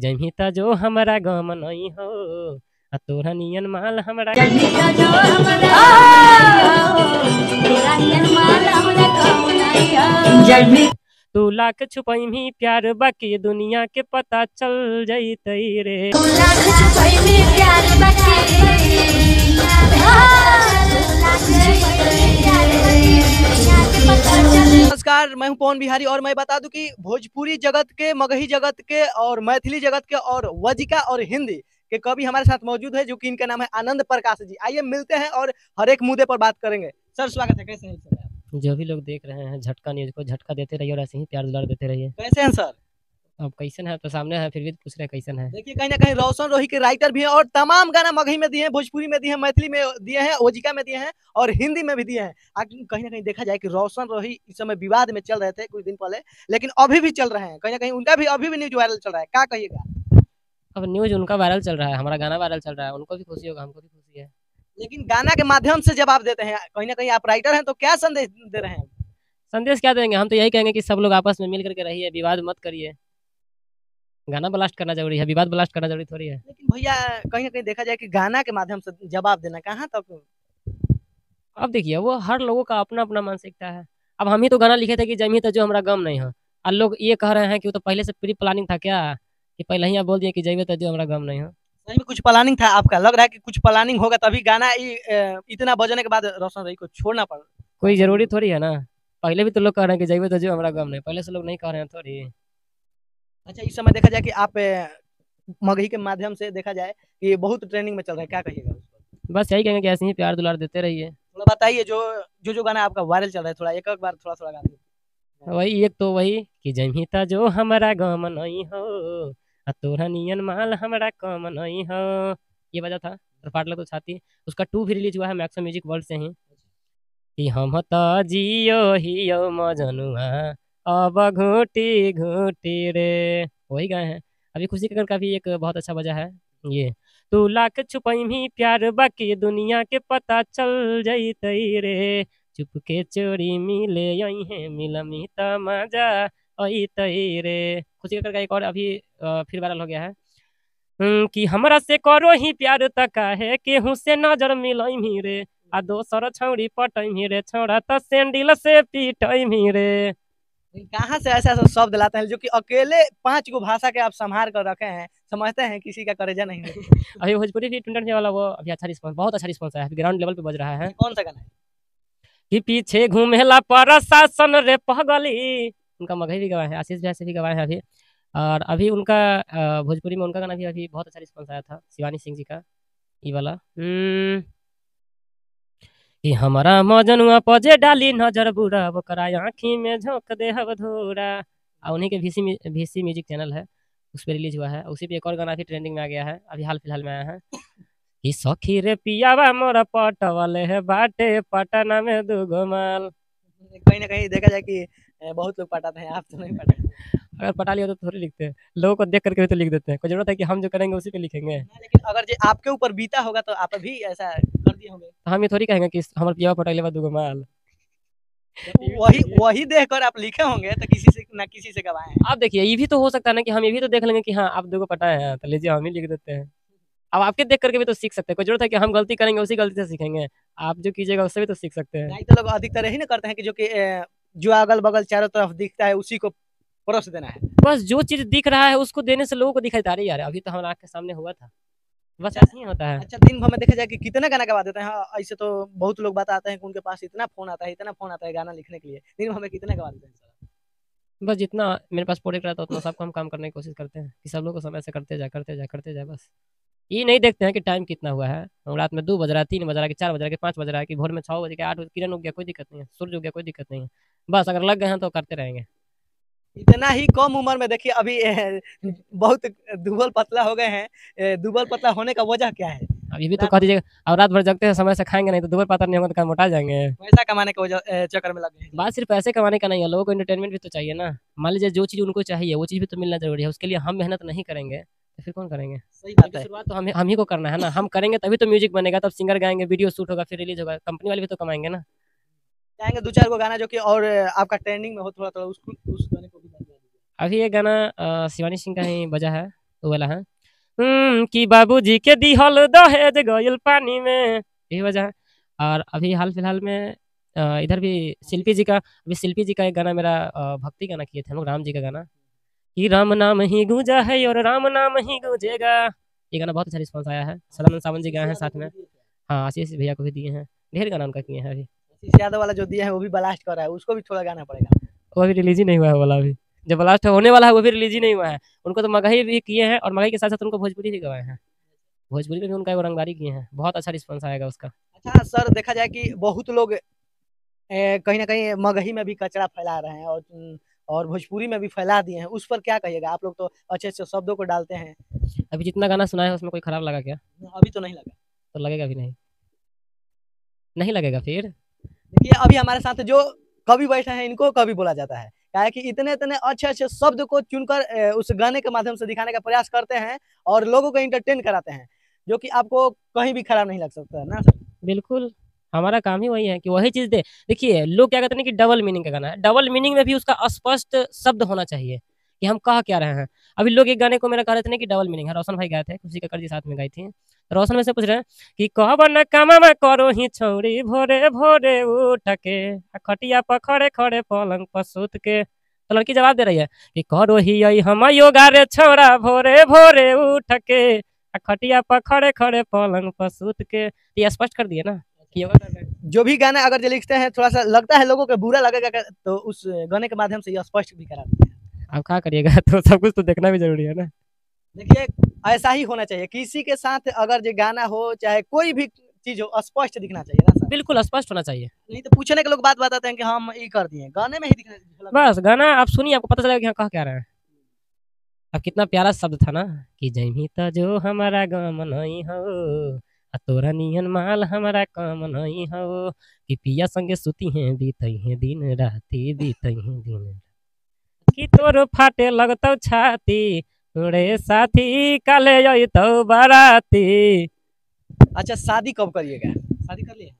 जमिता जो हमारा गम नहीं हो आ तोरा नियन माल हमारा तू लाख छुपई भी प्यार बाकी दुनिया के पता चल जइतई रे। नमस्कार, मैं हूं पवन बिहारी और मैं बता दूं कि भोजपुरी जगत के, मगही जगत के और मैथिली जगत के और वजिका और हिंदी के कवि हमारे साथ मौजूद है, जो कि इनका नाम है आनंद प्रकाश जी। आइए मिलते हैं और हर एक मुद्दे पर बात करेंगे। सर स्वागत है, कैसे हैं सर? जो भी लोग देख रहे हैं झटका न्यूज को झटका देते रहिए और ऐसे ही प्यार दुलार देते रहिए। कैसे हैं सर? अब कैसन है तो सामने है, फिर भी पूछ रहे कैसन है। देखिए, कहीं ना कहीं रोशन रोही के राइटर भी हैं और तमाम गाना मगही में दिए हैं, भोजपुरी में दिए हैं, मैथिली में दिए हैं, ओजिका में दिए हैं और हिंदी में भी दिए हैं। कहीं ना कहीं देखा जाए कि रोशन रोही इस समय विवाद में चल रहे थे कुछ दिन पहले, लेकिन अभी भी चल रहे हैं। कहीं ना कहीं उनका भी अभी भी न्यूज वायरल चल रहा है, क्या कहिएगा? अब न्यूज उनका वायरल चल रहा है, हमारा गाना वायरल चल रहा है, उनको भी खुशी होगा, हमको भी खुशी है। लेकिन गाना के माध्यम से जब आप देते हैं, कहीं ना कहीं आप राइटर हैं, तो क्या संदेश दे रहे हैं? संदेश क्या देंगे, हम तो यही कहेंगे कि सब लोग आपस में मिल करके रहिए, विवाद मत करिए। गाना ब्लास्ट करना जरूरी है, विवाद ब्लास्ट करना जरूरी थोड़ी है। लेकिन भैया, कहीं ना कहीं देखा जाए कि गाना के माध्यम से जवाब देना कहाँ तक? अब देखिए वो हर लोगों का अपना अपना मानसिकता है। अब हम ही तो गाना लिखे थे कि जमी तो जो हमारा गम नहीं है, और लोग ये कह रहे हैं कि वो तो पहले से प्री प्लानिंग था क्या, कि पहले ही आप बोल दिए कि जमी तो जो हमारा गम नहीं है। सही में कुछ प्लानिंग था आपका? लग रहा है कि कुछ प्लानिंग होगा तभी गाना इतना बजने के बाद रोशन रोही को छोड़ना पड़ा। कोई जरूरी थोड़ी है ना, पहले भी तो लोग कह रहे हैं कि जमी तो जो हमारा गम नहीं, पहले से लोग नहीं कह रहे हैं थोड़ी। अच्छा, इस समय देखा जाए कि आप मगही के माध्यम से देखा जाए कि ये बहुत ट्रेंडिंग में चल रहा है, क्या कहिएगा उस पर? बस यही कहेंगे कि ऐसे ही प्यार दुलार देते रहिए। थोड़ा बताइए, जो गाना आपका वायरल चल रहा है, थोड़ा एक एक बार थोड़ा थोड़ा गा दीजिए। वही एक तो वही कि जमिता जो हमारा गम नहीं हो आ तोरा नियन माल हमारा कम नहीं हो, ये वजह था। और फाटला तो छाती, उसका 2 भी रिलीज हुआ है मैक्सो म्यूजिक वर्ल्ड से ही। कि हम तो जियो हियो मजनुआ अब घूटी घूटी रे, वही गाए हैं। अभी खुशी कक्कड़ का भी एक बहुत अच्छा वजह है ये। तू लाख छुपई भी प्यार बाकी दुनिया के पता चल जइतई रे, चुपके चोरी मिले यही है मिलमी तमाजा अइतई रे। खुशी कक्कड़ का एक और अभी फिर वायरल हो गया है। कि हमरा से करो ही प्यार तका है केहू से नजर मिलई रे, आ दोसर छौड़ी पटई रे छौड़ा त सैंडल से पीटई रे। कहाँ से ऐसा ऐसा शब्द लाते हैं जो कि अकेले 5 गो भाषा के आप संभाल कर रखे हैं, समझते हैं किसी का करेजा नहीं है? अभी भोजपुरी भी ट्वेंटी वाला वो अभी अच्छा रिस्पॉन्स, बहुत अच्छा रिस्पॉन्स आया है, ग्राउंड लेवल पे बज रहा है। कौन सा गाना है? कि पीछे घूमेला प्रशासन रे पगली, उनका मगही भी गवाए हैं, आशीष भैया से भी गवाए हैं अभी। और अभी उनका भोजपुरी में उनका गाना भी अभी बहुत अच्छा रिस्पॉन्स आया था, शिवानी सिंह जी का ये वाला। कि हमारा मजनुआ पजे डाली नजर बुरा ओकरा आँखी में झोंक दे हब धूरा। उन्हीं के VC म्यूजिक चैनल है, उस पर रिलीज हुआ है। उसी पे एक और गाना भी ट्रेंडिंग में आ गया है, अभी हाल फिलहाल में आया है। कि सखी रे पियावा मोरा पटवले है बाटे पटना में दुगो माल। कहीं ना कहीं देखा जाए कि बहुत लोग पटाते हैं, आप तो नहीं पटाते। अगर पटा लिया तो थोड़ी लिखते हैं, लोगों को देख करके भी तो लिख देते हैं। कोई जरूरत है कि हम जो करेंगे उसी पे लिखेंगे? लेकिन अगर जो आपके ऊपर बीता होगा तो आप भी ऐसा कर दिए होंगे। तो हम ये थोड़ी कहेंगे कि हमारे पियावा पटवले बा दुगो माल। वही वही देखकर आप लिखे होंगे, तो किसी से ना किसी से गवाए हैं। आप देखिए ये भी तो हो सकता है ना कि हम ये भी तो देख लेंगे कि हाँ आप दुगो पटाए हैं, तो लीजिए हम ही लिख देते हैं। अब आपके देख करके भी तो सीख सकते हैं, कोई जरूरत है कि हम गलती करेंगे उसी गलती से सीखेंगे? आप जो कीजिएगा उससे भी तो सीख सकते हैं। नहीं तो लोग अधिकतर यही ना करते हैं कि जो अगल बगल चारों तरफ दिखता है उसी को परोस देना है। बस जो चीज दिख रहा है उसको देने से लोगों को दिखाई दे रही है। यार अभी तो हमारे आँख के सामने हुआ था, बस अच्छा ऐसे ही होता है। अच्छा, दिन भर में देखा जाए कि कितना गाना गवा देते हैं। हाँ, ऐसे तो बहुत लोग बताते हैं कि उनके पास इतना फोन आता है, इतना फोन आता है गाना लिखने के लिए। दिन भर में कितना गवा देते हैं सर? बस जितना मेरे पास प्रोडक्ट रहता है उतना सबको हम काम करने की कोशिश करते हैं कि सब लोग को समय से करते जाए करते जाए करते जाए। बस ये नहीं देखते हैं कि टाइम कितना हुआ है, रात में 2 बज रहा है, 3 बज रहा है, कि 4 बज रहा है, कि 5 बज रहा है, कि भोर में 6 बज के 8 बजे किरण उग गया, कोई दिक्कत नहीं है, सूरज उग गया, कोई दिक्कत नहीं है। बस अगर लग गए हैं तो करते रहेंगे। इतना ही कम उम्र में देखिए अभी बहुत दुबल पतला हो गए हैं। दुबल पतला होने का वजह क्या है? अब ये भी तो कह दीजिएगा, अब रात भर जगते हैं समय से खाएंगे नहीं तो दोबारा पातर नहीं होगा तो कहाँ मोटा जाएंगे। पैसा कमाने के वजह चक्कर में लगे हैं। बात सिर्फ पैसे कमाने का नहीं है, लोगों को एंटरटेनमेंट भी तो चाहिए ना। मान लीजिए जो चीज़ उनको चाहिए वो चीज़ भी तो मिलना जरूरी है, उसके लिए हम मेहनत नहीं करेंगे तो फिर कौन करेंगे? सही बात क्योंकि है। शुरुआत तो हम ही को करना है ना, हम करेंगे तभी तो म्यूजिक बनेगा, तब सिंगर गाएंगे, वीडियो शूट होगा, फिर रिलीज होगा, कंपनी वाले भी तो कमाएंगे ना। चाहेंगे 2-4 गो गाना जो कि और आपका ट्रेंडिंग में हो, थोड़ा थोड़ा उस गाने को भी बता दीजिए। अभी ये गाना शिवानी सिंह का ही बजा है, वो वाला है कि बाबूजी के दिहल दहेज गइल पानी में, यही वजह है। और अभी हाल फिलहाल में इधर भी शिल्पी जी का, अभी शिल्पी जी का एक गाना मेरा भक्ति गाना किए थे हम लोग, राम जी का गाना, कि राम नाम ही गूंजा है और राम नाम ही गूंजेगा। ये गाना बहुत अच्छा रिस्पॉन्स आया है, सदानंद सावन जी गाए हैं साथ में। हाँ, आशीष भैया को भी दिए हैं, ढेर गाना उनका किए हैं अभी। आशीष यादव वाला जो दिया है वो भी ब्लास्ट कर रहा है, उसको भी थोड़ा गाना पड़ेगा। वो अभी रिलीज ही नहीं हुआ है वाला, अभी जब लास्ट होने वाला है वो भी रिलीज ही नहीं हुआ है। उनको तो मगही भी किए हैं और मगही के साथ साथ उनको भोजपुरी भी गवाए हैं, भोजपुरी में भी उनका एगो रंगदारी किए हैं, बहुत अच्छा रिस्पॉन्स आएगा उसका। अच्छा सर, देखा जाए कि बहुत लोग कहीं ना कहीं मगही में भी कचरा फैला रहे हैं और भोजपुरी में भी फैला दिए हैं, उस पर क्या कहिएगा? आप लोग तो अच्छे अच्छे शब्दों को डालते हैं। अभी जितना गाना सुना है उसमें कोई खराब लगा क्या? अभी तो नहीं लगा। तो लगेगा भी नहीं, नहीं लगेगा फिर। देखिए अभी हमारे साथ जो कवि बैठे हैं इनको कवि बोला जाता है, क्या है कि इतने इतने अच्छे अच्छे शब्द को चुनकर उस गाने के माध्यम से दिखाने का प्रयास करते हैं और लोगों को इंटरटेन कराते हैं, जो कि आपको कहीं भी खराब नहीं लग सकता है ना सर? बिल्कुल, हमारा काम ही वही है कि वही चीज़ दे। देखिए लोग क्या कहते हैं कि डबल मीनिंग का गाना है, डबल मीनिंग में भी उसका स्पष्ट शब्द होना चाहिए कि हम कह क्या रहे हैं। अभी लोग एक गाने को मेरा कह रहे थे ना कि डबल मीनिंग है, रोशन भाई गाए थे, खुशी कक्कड़ जी साथ में गाई थी, तो रोशन में से पूछ रहे हैं कि कवन कामवा करो ही छौरी भोरे भोरे उठ के आ खटिया पर खड़े खड़े पलंग पर सुत के। तो लड़की जवाब दे रही है कि करो ही यही हम योगा रे छोरा भोरे भोरे उठ के आ खटिया पर खड़े खड़े पलंग पर सुत के। तो ये स्पष्ट कर दिए ना कि योगा कर रहे हैं। जो भी गाना अगर जो लिखते हैं थोड़ा सा लगता है लोगों को बुरा लगेगा तो उस गाने के माध्यम से ये स्पष्ट भी करा देते हैं। अब क्या करिएगा तो सब कुछ तो देखना भी जरूरी है ना। देखिए ऐसा ही होना चाहिए, किसी के साथ अगर जो गाना हो चाहे कोई भी चीज हो स्पष्ट दिखना चाहिए ना सर? बिल्कुल स्पष्ट होना चाहिए। नहीं तो पूछने के लोग बात बताते हैं कि हम ये कर दिए, गाने में ही दिखना चाहिए। बस गाना आप सुनिए, आपको पता चलेगा कि हाँ कह क्या रहे हैं। अब कितना प्यारा शब्द था ना कि जमी त जो हमारा गम नहीं हो आ तोरा नियन माल हमारा काम नहीं हो, कि पिया संगे सुती हैं बीतई हैं दिन राती बीतई हैं दिन राती। कि तोर फाटे लगतौ छाती रे साथी काले अइतौ बाराती। अच्छा शादी कब करिएगा? शादी कर लिए?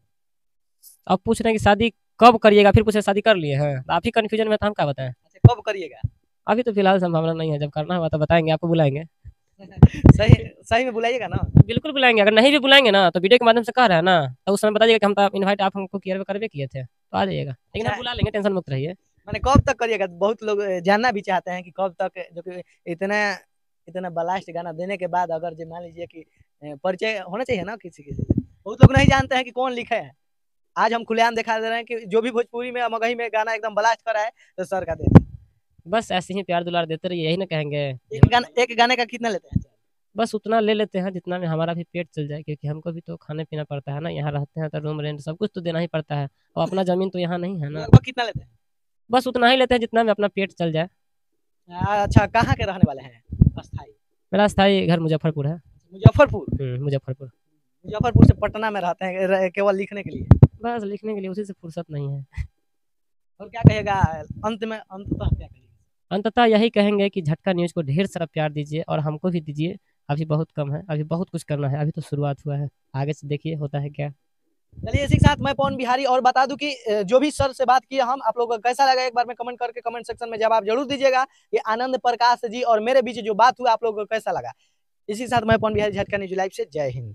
अब पूछ रहे हैं कि शादी कब करिएगा, फिर पूछ रहे हैं शादी कर लिए हैं, तो आप ही कंफ्यूजन में, तो हम क्या बताएं। अच्छा कब करिएगा? अभी तो फिलहाल संभावना नहीं है, जब करना हुआ तो बताएंगे, आपको बुलाएंगे। सही सही में बुलाइएगा ना? बिल्कुल बुलाएंगे, अगर नहीं भी बुलाएंगे ना तो वीडियो के माध्यम से कह रहे हैं ना, तो उस समय बताइएगा कि हम तो इनवाइट आप हमको किए करवे किए थे, तो आ जाइएगा, लेकिन हम अच्छा बुला लेंगे, टेंशन मुक्त रहिए। मैंने कब तक करिएगा? बहुत लोग जानना भी चाहते हैं कि कब तक, जो कि इतना इतना ब्लास्ट गाना देने के बाद अगर जो मान लीजिए कि परिचय होना चाहिए ना किसी के से। बहुत लोग नहीं जानते हैं कि कौन लिखे है। आज हम खुलेआम दिखा दे रहे हैं कि जो भी भोजपुरी में मगही में गाना एकदम ब्लास्ट करा है तो सर का दे। बस ऐसे ही प्यार दुलार देते रहिए, यही ना कहेंगे। एक गाने का कितना लेते हैं? बस उतना ले लेते हैं जितना में हमारा भी पेट चल जाए, क्योंकि हमको भी तो खाने पीना पड़ता है ना, यहाँ रहते हैं तो रूम रेंट सब कुछ तो देना ही पड़ता है, और अपना जमीन तो यहाँ नहीं है ना। लगभग कितना लेते हैं? बस उतना ही लेते हैं जितना में अपना पेट चल जाए। अच्छा कहाँ के रहने वाले हैं अस्थाई? मेरा स्थायी घर मुजफ्फरपुर है। मुजफ्फरपुर? मुजफ्फरपुर। मुजफ्फरपुर से पटना में रहते हैं केवल लिखने के लिए? बस लिखने के लिए उसी से फुर्सत नहीं है। और क्या कहेगा अंत में, अंततः क्या कहेगा? अंततः यही कहेंगे कि झटका न्यूज को ढेर सारा प्यार दीजिए और हमको भी दीजिए। अभी बहुत कम है, अभी बहुत कुछ करना है, अभी तो शुरुआत हुआ है, आगे से देखिए होता है क्या। चलिए इसी के साथ मैं पवन बिहारी और बता दूं कि जो भी सर से बात की हम, आप लोगों को कैसा लगा एक बार में कमेंट करके कमेंट सेक्शन में जवाब जरूर दीजिएगा। ये आनंद प्रकाश जी और मेरे बीच जो बात हुआ आप लोगों को कैसा लगा। इसी के साथ मैं पवन बिहारी, झटका न्यूज लाइव से जय हिंद।